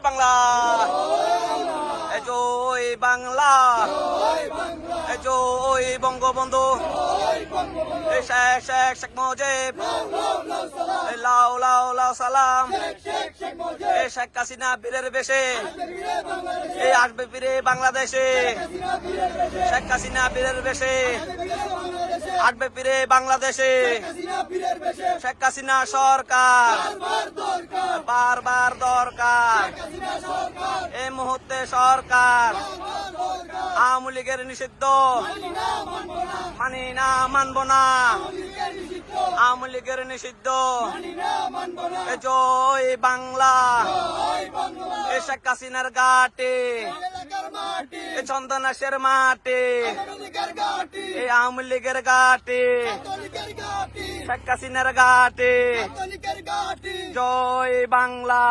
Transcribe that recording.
বাংলা, জয় বাংলা, জয় বঙ্গবন্ধু, শেখ শেখ শেখ মুজিব, লাও লাও লাও সালাম, শেখ হাসিনা বীরের বেশে আসবে ফিরে বাংলাদেশে, শেখ হাসিনা বীরের বেশে আসবে ফিরে বাংলাদেশে, শেখ হাসিনা সরকার বারবার দরকার, এই মুহূর্তে সরকার আওয়ামী লীগের নিষিদ্ধ মানি না, মানব না, আওয়ামী লীগের নিষিদ্ধ, জয় বাংলা, শেখ হাসিনার ঘাটে, চন্দনাশের মাঠে, এই আওয়ামী লীগের ঘাটে, শেখ হাসিনার ঘাটে, জয় বাংলা।